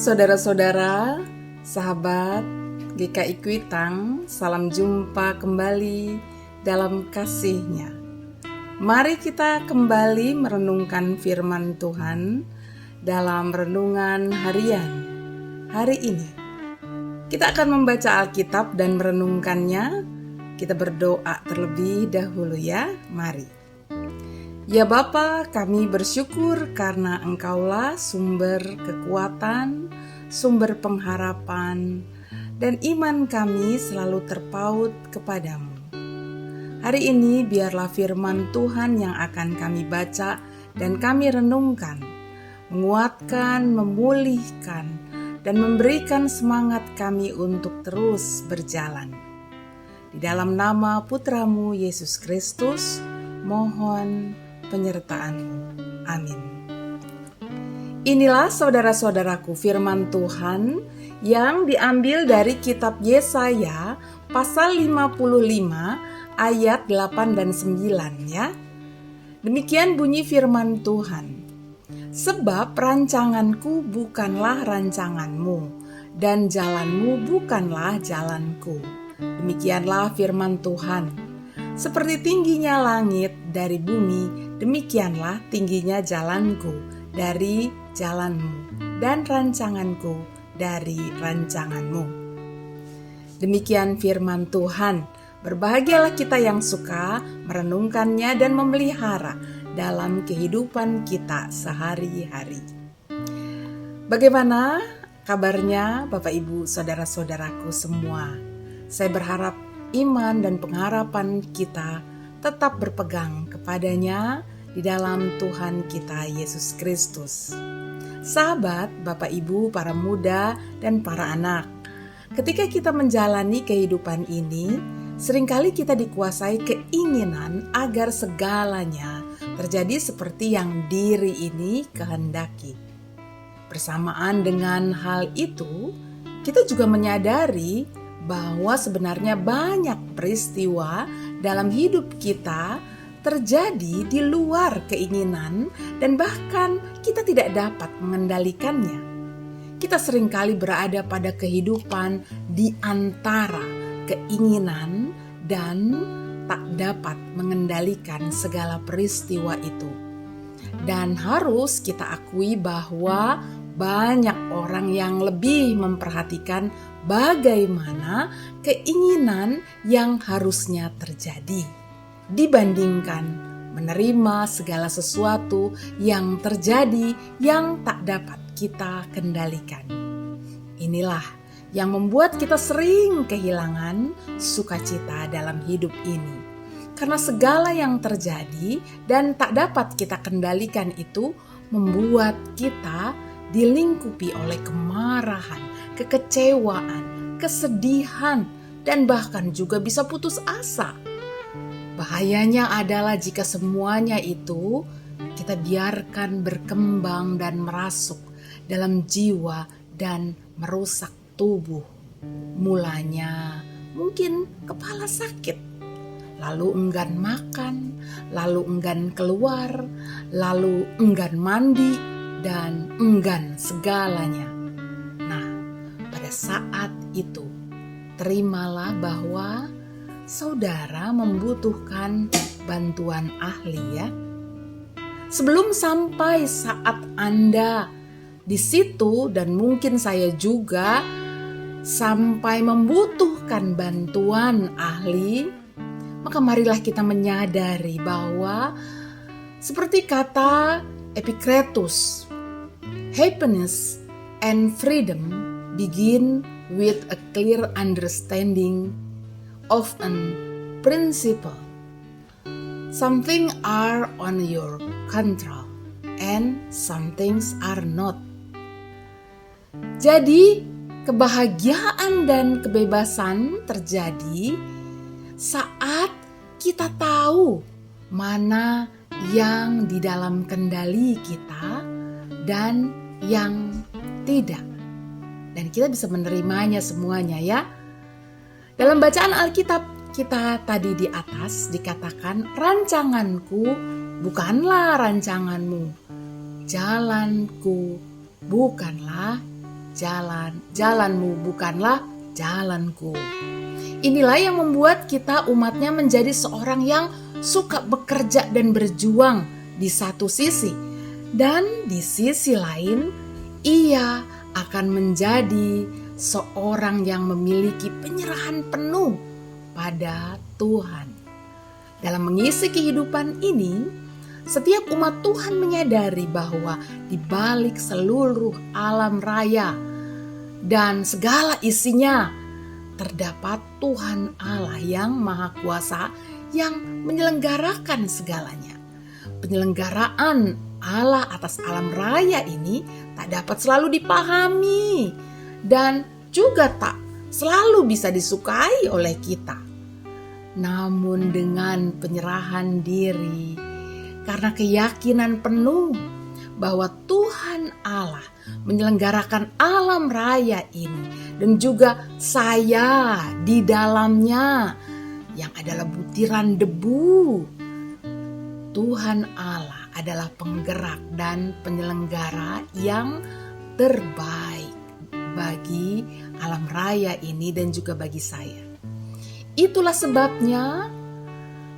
saudara-saudara, sahabat GKI Kuitang, salam jumpa kembali dalam kasih-Nya. Mari kita kembali merenungkan firman Tuhan dalam renungan harian hari ini. Kita akan membaca Alkitab dan merenungkannya. Kita berdoa terlebih dahulu ya, mari. Ya Bapa, kami bersyukur karena Engkaulah sumber kekuatan, sumber pengharapan, dan iman kami selalu terpaut kepadamu. Hari ini biarlah firman Tuhan yang akan kami baca dan kami renungkan, menguatkan, memulihkan, dan memberikan semangat kami untuk terus berjalan. Di dalam nama Putramu Yesus Kristus, mohon penyertaan-Mu. Amin. Inilah saudara-saudaraku firman Tuhan yang diambil dari kitab Yesaya pasal 55 ayat 8 dan 9 ya. Demikian bunyi firman Tuhan. Sebab rancanganku bukanlah rancanganmu, dan jalanmu bukanlah jalanku. Demikianlah firman Tuhan. Seperti tingginya langit dari bumi, demikianlah tingginya jalanku dari jalanmu, dan rancanganku dari rancanganmu. Demikian firman Tuhan. Berbahagialah kita yang suka merenungkannya dan memelihara dalam kehidupan kita sehari-hari. Bagaimana kabarnya Bapak Ibu saudara-saudaraku semua? Saya berharap iman dan pengharapan kita tetap berpegang kepadanya di dalam Tuhan kita Yesus Kristus. Sahabat, Bapak Ibu, para muda dan para anak, ketika kita menjalani kehidupan ini, seringkali kita dikuasai keinginan agar segalanya terjadi seperti yang diri ini kehendaki. Bersamaan dengan hal itu, kita juga menyadari bahwa sebenarnya banyak peristiwa dalam hidup kita terjadi di luar keinginan dan bahkan kita tidak dapat mengendalikannya. Kita seringkali berada pada kehidupan di antara keinginan dan tak dapat mengendalikan segala peristiwa itu. Dan harus kita akui bahwa banyak orang yang lebih memperhatikan bagaimana keinginan yang harusnya terjadi dibandingkan menerima segala sesuatu yang terjadi yang tak dapat kita kendalikan. Inilah yang membuat kita sering kehilangan sukacita dalam hidup ini. Karena segala yang terjadi dan tak dapat kita kendalikan itu membuat kita dilingkupi oleh kemarahan, kekecewaan, kesedihan, dan bahkan juga bisa putus asa. Bahayanya adalah jika semuanya itu kita biarkan berkembang dan merasuk dalam jiwa dan merusak tubuh. Mulanya mungkin kepala sakit, lalu enggan makan, lalu enggan keluar, lalu enggan mandi, dan enggan segalanya. Nah, pada saat itu, terimalah bahwa saudara membutuhkan bantuan ahli ya. Sebelum sampai saat Anda di situ dan mungkin saya juga sampai membutuhkan bantuan ahli, maka marilah kita menyadari bahwa seperti kata Epictetus, happiness and freedom begin with a clear understanding of an principle. Some things are on your control and some things are not. Jadi, kebahagiaan dan kebebasan terjadi saat kita tahu mana yang di dalam kendali kita dan yang tidak. Dan kita bisa menerimanya semuanya ya. Dalam bacaan Alkitab kita tadi di atas dikatakan, rancanganku bukanlah rancanganmu, jalanku bukanlah jalanmu bukanlah jalanku. Inilah yang membuat kita umatnya menjadi seorang yang suka bekerja dan berjuang di satu sisi. Dan di sisi lain, ia akan menjadi seorang yang memiliki penyerahan penuh pada Tuhan. Dalam mengisi kehidupan ini, setiap umat Tuhan menyadari bahwa di balik seluruh alam raya dan segala isinya terdapat Tuhan Allah yang Maha Kuasa yang menyelenggarakan segalanya. Penyelenggaraan Allah atas alam raya ini tak dapat selalu dipahami dan juga tak selalu bisa disukai oleh kita. Namun dengan penyerahan diri, karena keyakinan penuh bahwa Tuhan Allah menyelenggarakan alam raya ini dan juga saya di dalamnya yang adalah butiran debu. Tuhan Allah adalah penggerak dan penyelenggara yang terbaik bagi alam raya ini dan juga bagi saya. Itulah sebabnya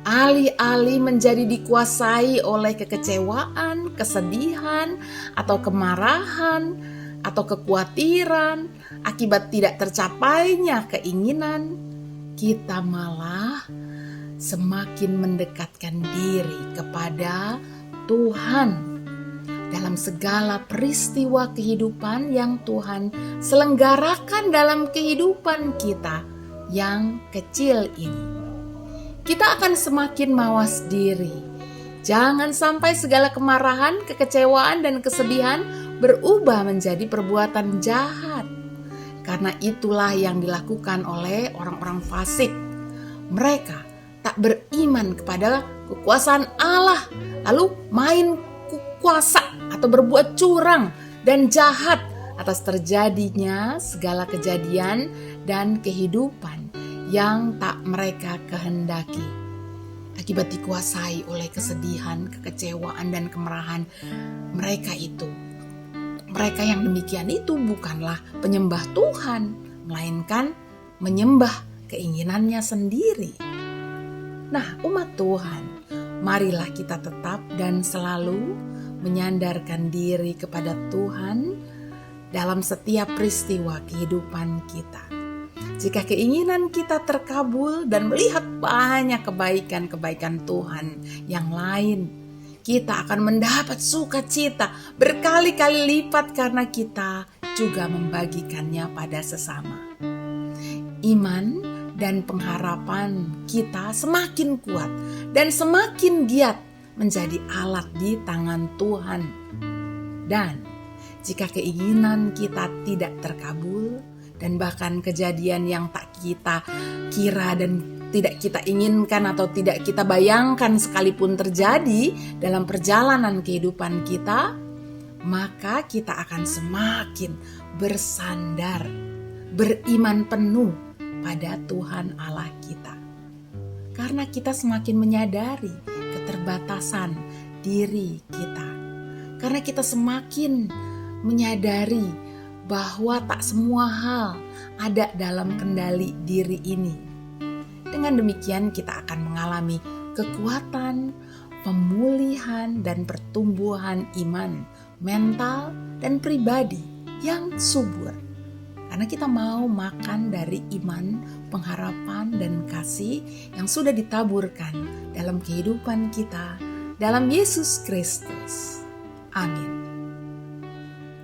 alih-alih menjadi dikuasai oleh kekecewaan, kesedihan, atau kemarahan, atau kekhawatiran akibat tidak tercapainya keinginan, kita malah semakin mendekatkan diri kepada Tuhan dalam segala peristiwa kehidupan yang Tuhan selenggarakan dalam kehidupan kita yang kecil ini. Kita akan semakin mawas diri. Jangan sampai segala kemarahan, kekecewaan, dan kesedihan berubah menjadi perbuatan jahat. Karena itulah yang dilakukan oleh orang-orang fasik. Mereka tak beriman kepada kekuasaan Allah, lalu main kuasa atau berbuat curang dan jahat atas terjadinya segala kejadian dan kehidupan yang tak mereka kehendaki. Akibat dikuasai oleh kesedihan, kekecewaan, dan kemarahan mereka yang demikian itu bukanlah penyembah Tuhan, melainkan menyembah keinginannya sendiri. Nah, umat Tuhan, marilah kita tetap dan selalu menyandarkan diri kepada Tuhan dalam setiap peristiwa kehidupan kita. Jika keinginan kita terkabul dan melihat banyak kebaikan-kebaikan Tuhan yang lain, kita akan mendapat sukacita berkali-kali lipat karena kita juga membagikannya pada sesama. Iman dan pengharapan kita semakin kuat dan semakin giat menjadi alat di tangan Tuhan. Dan jika keinginan kita tidak terkabul dan bahkan kejadian yang tak kita kira dan tidak kita inginkan atau tidak kita bayangkan sekalipun terjadi dalam perjalanan kehidupan kita, maka kita akan semakin bersandar, beriman penuh pada Tuhan Allah kita. Karena kita semakin menyadari keterbatasan diri kita. Karena kita semakin menyadari bahwa tak semua hal ada dalam kendali diri ini. Dengan demikian kita akan mengalami kekuatan, pemulihan, dan pertumbuhan iman, mental, dan pribadi yang subur. Karena kita mau makan dari iman, pengharapan, dan kasih yang sudah ditaburkan dalam kehidupan kita dalam Yesus Kristus. Amin.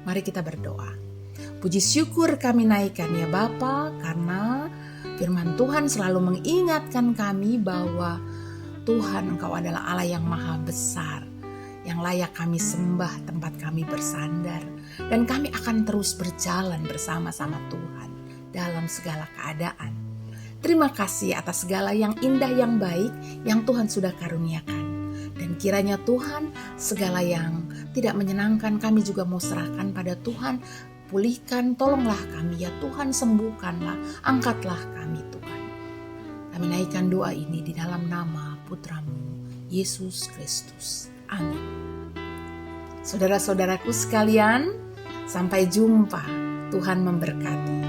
Mari kita berdoa. Puji syukur kami naikkan ya Bapa, karena firman Tuhan selalu mengingatkan kami bahwa Tuhan Engkau adalah Allah yang maha besar, yang layak kami sembah, tempat kami bersandar, dan kami akan terus berjalan bersama-sama Tuhan dalam segala keadaan. Terima kasih atas segala yang indah, yang baik, yang Tuhan sudah karuniakan. Dan kiranya Tuhan, segala yang tidak menyenangkan kami juga mau serahkan pada Tuhan. Pulihkan, tolonglah kami ya Tuhan, sembuhkanlah, angkatlah kami Tuhan. Kami naikkan doa ini di dalam nama Putramu, Yesus Kristus. Amin. Saudara-saudaraku sekalian, sampai jumpa Tuhan memberkati.